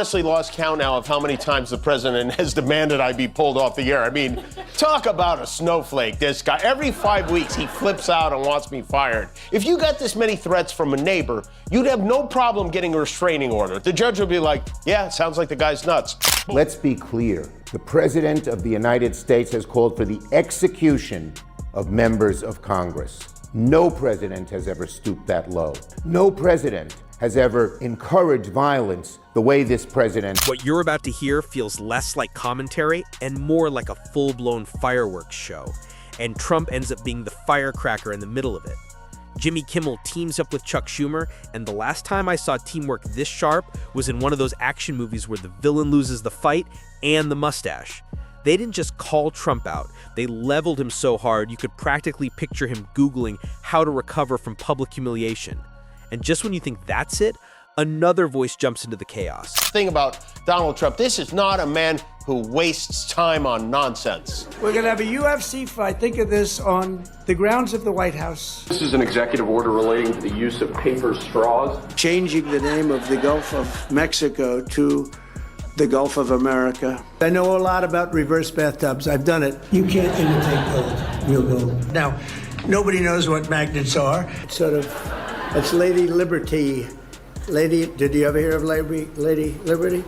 honestly lost count now of how many times the president has demanded I be pulled off the air. I mean, talk about a snowflake, this guy. Every 5 weeks, he flips out and wants me fired. If you got this many threats from a neighbor, you'd have no problem getting a restraining order. The judge would be like, yeah, it sounds like the guy's nuts. Let's be clear. The President of the United States has called for the execution of members of Congress. No president has ever stooped that low. No president has ever encouraged violence the way this president. What you're about to hear feels less like commentary and more like a full-blown fireworks show. And Trump ends up being the firecracker in the middle of it. Jimmy Kimmel teams up with Chuck Schumer, and the last time I saw teamwork this sharp was in one of those action movies where the villain loses the fight and the mustache. They didn't just call Trump out, they leveled him so hard you could practically picture him Googling how to recover from public humiliation. And just when you think that's it, another voice jumps into the chaos. The thing about Donald Trump, this is not a man who wastes time on nonsense. We're going to have a UFC fight. Think of this on the grounds of the White House. This is an executive order relating to the use of paper straws. Changing the name of the Gulf of Mexico to the Gulf of America. I know a lot about reverse bathtubs. I've done it. You can't imitate gold. Real gold. Now, nobody knows what magnets are. It's Lady Liberty. Did you ever hear of Lady Liberty?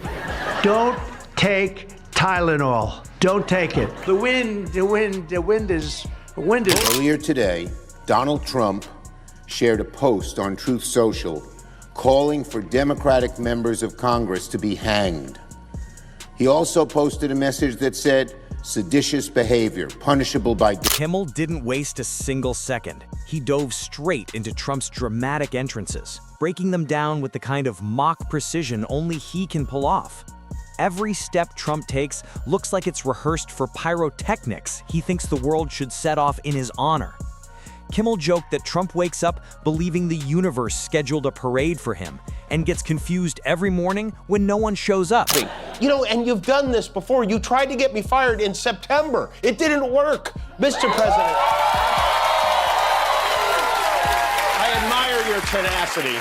Don't take Tylenol. Don't take it. The wind is. Earlier today, Donald Trump shared a post on Truth Social calling for Democratic members of Congress to be hanged. He also posted a message that said, seditious behavior, punishable by death. Kimmel didn't waste a single second. He dove straight into Trump's dramatic entrances, breaking them down with the kind of mock precision only he can pull off. Every step Trump takes looks like it's rehearsed for pyrotechnics he thinks the world should set off in his honor. Kimmel joked that Trump wakes up believing the universe scheduled a parade for him and gets confused every morning when no one shows up. You know, and you've done this before. You tried to get me fired in September. It didn't work, Mr. President. I admire your tenacity.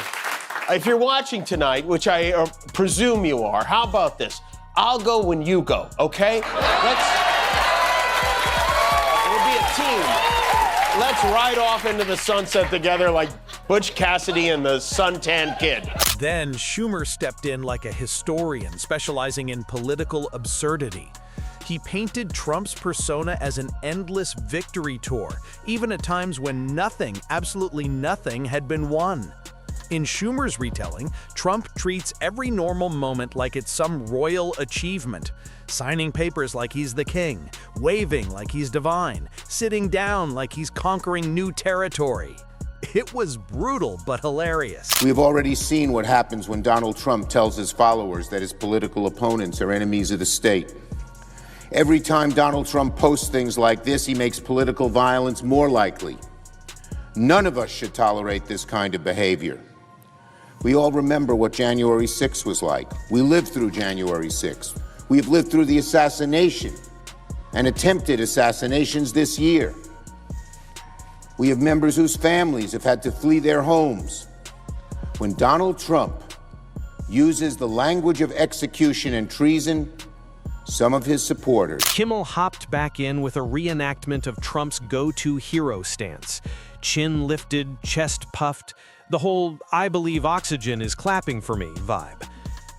If you're watching tonight, which I presume you are, how about this? I'll go when you go, okay? We'll be a team. Let's ride off into the sunset together like Butch Cassidy and the Suntan Kid. Then Schumer stepped in like a historian specializing in political absurdity. He painted Trump's persona as an endless victory tour, even at times when nothing, absolutely nothing, had been won. In Schumer's retelling, Trump treats every normal moment like it's some royal achievement, signing papers like he's the king, waving like he's divine, sitting down like he's conquering new territory. It was brutal but hilarious. We have already seen what happens when Donald Trump tells his followers that his political opponents are enemies of the state. Every time Donald Trump posts things like this, he makes political violence more likely. None of us should tolerate this kind of behavior. We all remember what January 6th was like. We lived through January 6th. We have lived through the assassination and attempted assassinations this year. We have members whose families have had to flee their homes. When Donald Trump uses the language of execution and treason, some of his supporters. Kimmel hopped back in with a reenactment of Trump's go-to hero stance. Chin lifted, chest puffed, the whole "I believe oxygen is clapping for me" vibe.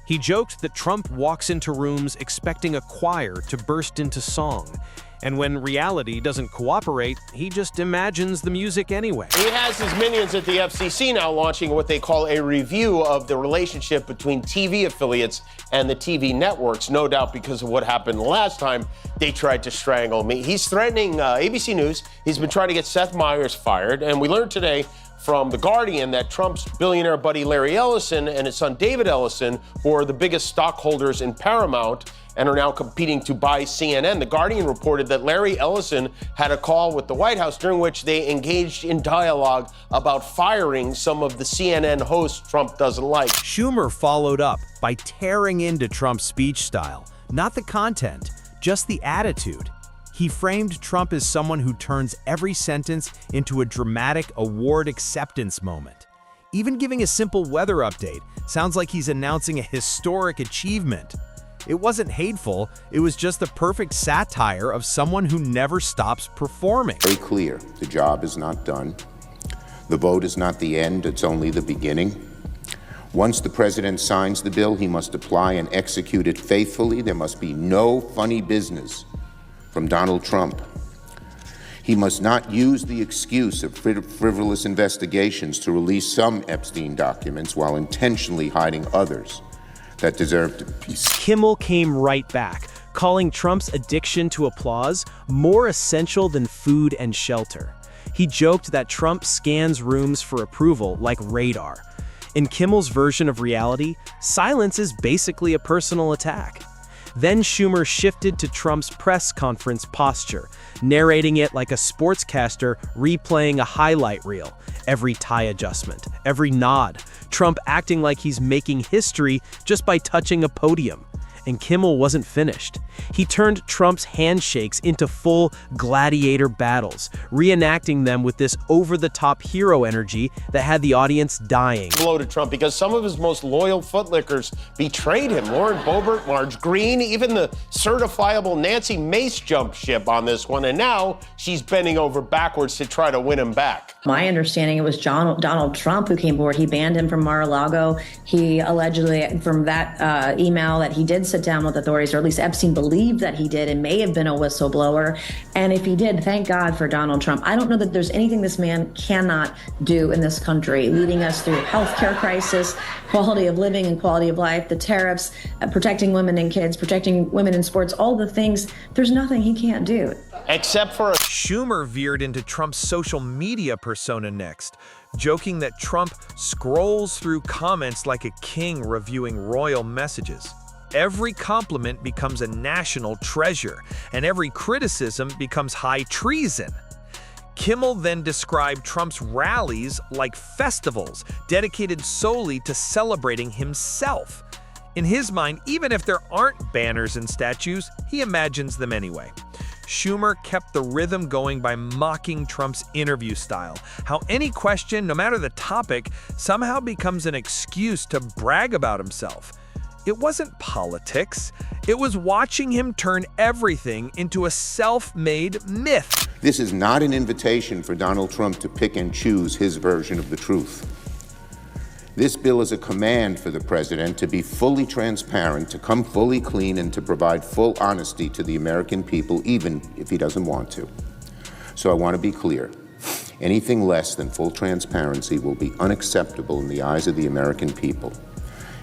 He joked that Trump walks into rooms expecting a choir to burst into song, and when reality doesn't cooperate, he just imagines the music anyway. He has his minions at the FCC now launching what they call a review of the relationship between TV affiliates and the TV networks, no doubt because of what happened last time they tried to strangle me. He's threatening ABC News. He's been trying to get Seth Meyers fired, and we learned today from The Guardian that Trump's billionaire buddy Larry Ellison and his son David Ellison, who are the biggest stockholders in Paramount and are now competing to buy CNN. The Guardian reported that Larry Ellison had a call with the White House during which they engaged in dialogue about firing some of the CNN hosts Trump doesn't like. Schumer followed up by tearing into Trump's speech style, not the content, just the attitude. He framed Trump as someone who turns every sentence into a dramatic award acceptance moment. Even giving a simple weather update sounds like he's announcing a historic achievement. It wasn't hateful, it was just the perfect satire of someone who never stops performing. Very clear, the job is not done. The vote is not the end, it's only the beginning. Once the president signs the bill, he must apply and execute it faithfully. There must be no funny business from Donald Trump. He must not use the excuse of frivolous investigations to release some Epstein documents while intentionally hiding others that deserve to be. Kimmel came right back, calling Trump's addiction to applause more essential than food and shelter. He joked that Trump scans rooms for approval like radar. In Kimmel's version of reality, silence is basically a personal attack. Then Schumer shifted to Trump's press conference posture, narrating it like a sportscaster replaying a highlight reel. Every tie adjustment, every nod, Trump acting like he's making history just by touching a podium. And Kimmel wasn't finished. He turned Trump's handshakes into full gladiator battles, reenacting them with this over-the-top hero energy that had the audience dying. Blow to Trump because some of his most loyal footlickers betrayed him. Lauren Boebert, Marge Green, even the certifiable Nancy Mace jumped ship on this one, and now she's bending over backwards to try to win him back. My understanding, it was Donald Trump who came forward. He banned him from Mar-a-Lago. He allegedly, from that email, that he did sit down with authorities, or at least Epstein believed that he did and may have been a whistleblower. And if he did, thank God for Donald Trump. I don't know that there's anything this man cannot do in this country, leading us through healthcare crisis, quality of living and quality of life, the tariffs, protecting women and kids, protecting women in sports, all the things. There's nothing he can't do. Except for Schumer veered into Trump's social media persona next, joking that Trump scrolls through comments like a king reviewing royal messages. Every compliment becomes a national treasure, and every criticism becomes high treason. Kimmel then described Trump's rallies like festivals dedicated solely to celebrating himself. In his mind, even if there aren't banners and statues, he imagines them anyway. Schumer kept the rhythm going by mocking Trump's interview style, how any question, no matter the topic, somehow becomes an excuse to brag about himself. It wasn't politics. It was watching him turn everything into a self-made myth. This is not an invitation for Donald Trump to pick and choose his version of the truth. This bill is a command for the president to be fully transparent, to come fully clean, and to provide full honesty to the American people, even if he doesn't want to. So I want to be clear. Anything less than full transparency will be unacceptable in the eyes of the American people.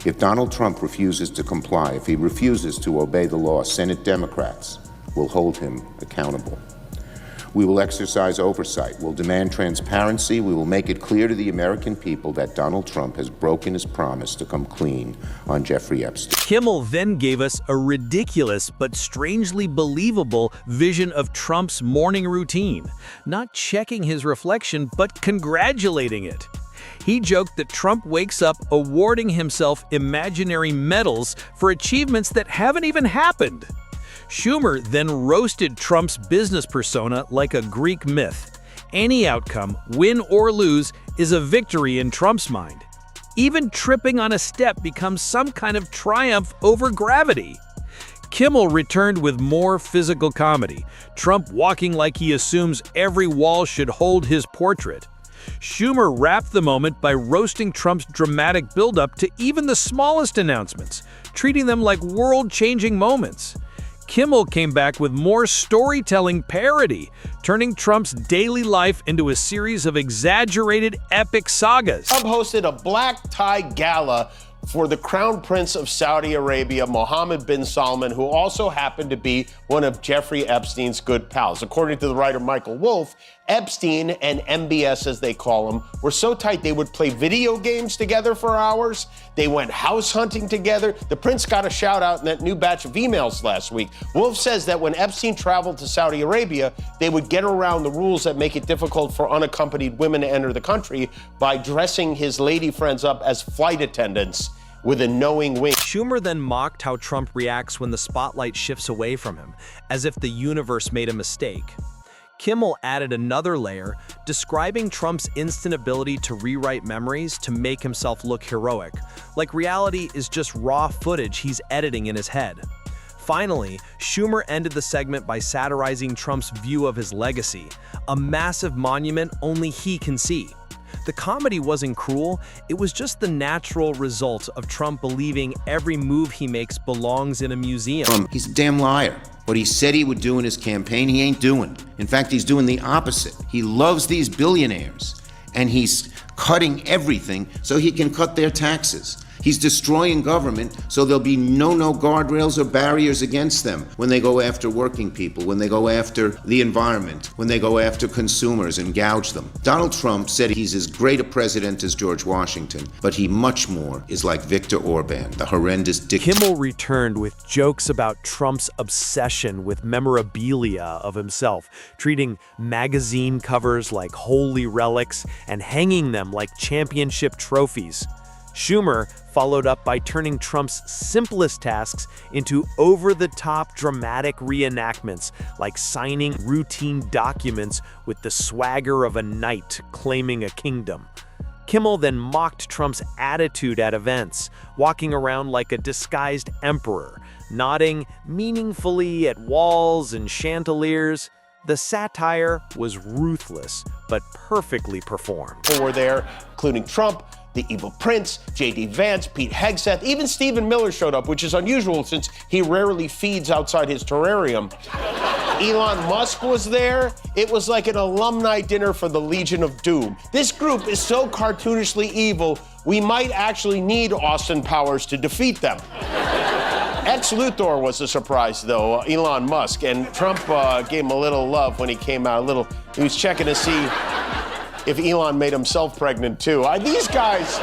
If Donald Trump refuses to comply, if he refuses to obey the law, Senate Democrats will hold him accountable. We will exercise oversight. We'll demand transparency. We will make it clear to the American people that Donald Trump has broken his promise to come clean on Jeffrey Epstein. Kimmel then gave us a ridiculous but strangely believable vision of Trump's morning routine, not checking his reflection but congratulating it. He joked that Trump wakes up awarding himself imaginary medals for achievements that haven't even happened. Schumer then roasted Trump's business persona like a Greek myth. Any outcome, win or lose, is a victory in Trump's mind. Even tripping on a step becomes some kind of triumph over gravity. Kimmel returned with more physical comedy, Trump walking like he assumes every wall should hold his portrait. Schumer wrapped the moment by roasting Trump's dramatic buildup to even the smallest announcements, treating them like world-changing moments. Kimmel came back with more storytelling parody, turning Trump's daily life into a series of exaggerated epic sagas. Trump hosted a black tie gala for the Crown Prince of Saudi Arabia, Mohammed bin Salman, who also happened to be one of Jeffrey Epstein's good pals. According to the writer Michael Wolff, Epstein and MBS, as they call him, were so tight they would play video games together for hours. They went house hunting together. The prince got a shout out in that new batch of emails last week. Wolff says that when Epstein traveled to Saudi Arabia, they would get around the rules that make it difficult for unaccompanied women to enter the country by dressing his lady friends up as flight attendants with a knowing wink. Schumer then mocked how Trump reacts when the spotlight shifts away from him, as if the universe made a mistake. Kimmel added another layer, describing Trump's instant ability to rewrite memories to make himself look heroic, like reality is just raw footage he's editing in his head. Finally, Schumer ended the segment by satirizing Trump's view of his legacy, a massive monument only he can see. The comedy wasn't cruel, it was just the natural result of Trump believing every move he makes belongs in a museum. He's a damn liar. What he said he would do in his campaign, he ain't doing. In fact, he's doing the opposite. He loves these billionaires, and he's cutting everything so he can cut their taxes. He's destroying government so there'll be no guardrails or barriers against them when they go after working people, when they go after the environment, when they go after consumers and gouge them. Donald Trump said he's as great a president as George Washington, but he much more is like Viktor Orban, the horrendous dictator. Kimmel returned with jokes about Trump's obsession with memorabilia of himself, treating magazine covers like holy relics and hanging them like championship trophies. Schumer followed up by turning Trump's simplest tasks into over-the-top dramatic reenactments, like signing routine documents with the swagger of a knight claiming a kingdom. Kimmel then mocked Trump's attitude at events, walking around like a disguised emperor, nodding meaningfully at walls and chandeliers. The satire was ruthless, but perfectly performed. People were there, including Trump, the Evil Prince, J.D. Vance, Pete Hegseth, even Stephen Miller showed up, which is unusual since he rarely feeds outside his terrarium. Elon Musk was there. It was like an alumni dinner for the Legion of Doom. This group is so cartoonishly evil, we might actually need Austin Powers to defeat them. Ex-Luthor was a surprise, though, Elon Musk, and Trump gave him a little love when he came out. He was checking to see if Elon made himself pregnant, too. These guys,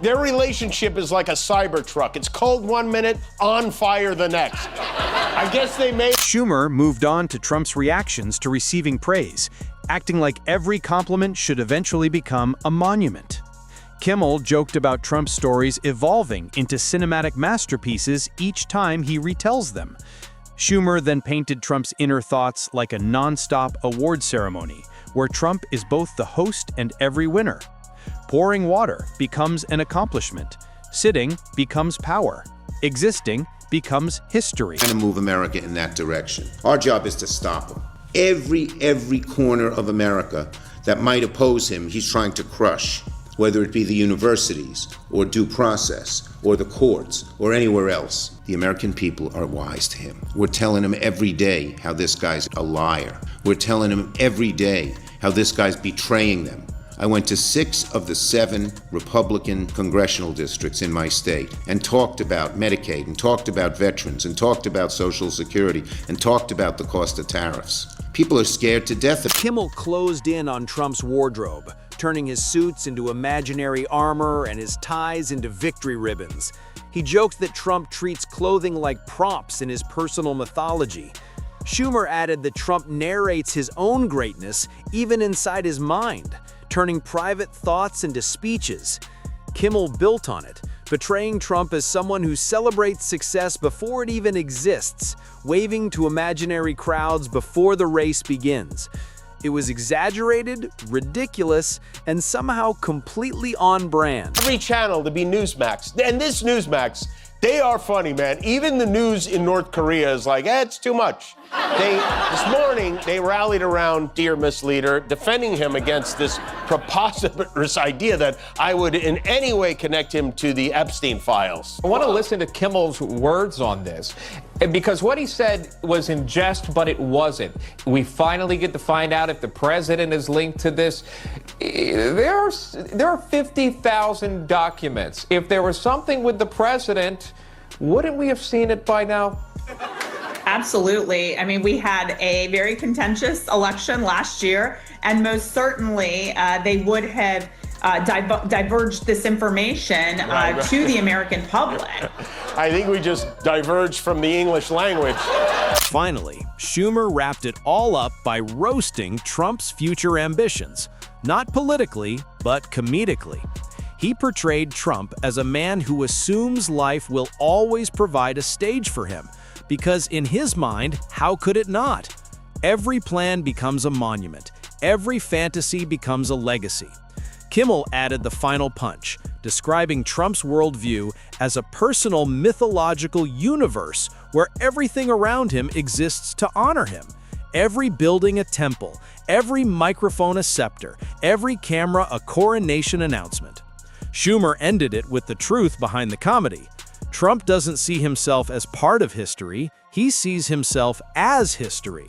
their relationship is like a Cybertruck. It's cold one minute, on fire the next. I guess they made... Schumer moved on to Trump's reactions to receiving praise, acting like every compliment should eventually become a monument. Kimmel joked about Trump's stories evolving into cinematic masterpieces each time he retells them. Schumer then painted Trump's inner thoughts like a non-stop award ceremony, where Trump is both the host and every winner. Pouring water becomes an accomplishment. Sitting becomes power. Existing becomes history. Trying to move America in that direction. Our job is to stop him. Every corner of America that might oppose him, he's trying to crush, whether it be the universities or due process or the courts or anywhere else. The American people are wise to him. We're telling him every day how this guy's a liar. We're telling him every day how this guy's betraying them. I went to 6 of the 7 Republican congressional districts in my state and talked about Medicaid and talked about veterans and talked about Social Security and talked about the cost of tariffs. People are scared to death of Kimmel closed in on Trump's wardrobe, turning his suits into imaginary armor and his ties into victory ribbons. He joked that Trump treats clothing like props in his personal mythology. Schumer added that Trump narrates his own greatness even inside his mind, turning private thoughts into speeches. Kimmel built on it, portraying Trump as someone who celebrates success before it even exists, waving to imaginary crowds before the race begins. It was exaggerated, ridiculous, and somehow completely on brand. Every channel to be Newsmax. And this Newsmax, they are funny, man. Even the news in North Korea is like, it's too much. This morning, they rallied around Dear Miss Leader, defending him against this preposterous idea that I would in any way connect him to the Epstein files. I want to listen to Kimmel's words on this, because what he said was in jest, but it wasn't. We finally get to find out if the president is linked to this. There are 50,000 documents. If there was something with the president, wouldn't we have seen it by now? Absolutely. I mean, we had a very contentious election last year, and most certainly they would have diverged this information to the American public. I think we just diverged from the English language. Finally, Schumer wrapped it all up by roasting Trump's future ambitions, not politically, but comedically. He portrayed Trump as a man who assumes life will always provide a stage for him, because in his mind, how could it not? Every plan becomes a monument. Every fantasy becomes a legacy. Kimmel added the final punch, describing Trump's worldview as a personal mythological universe where everything around him exists to honor him. Every building a temple, every microphone a scepter, every camera a coronation announcement. Schumer ended it with the truth behind the comedy. Trump doesn't see himself as part of history, he sees himself as history.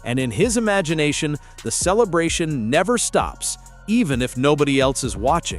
And in his imagination, the celebration never stops, even if nobody else is watching.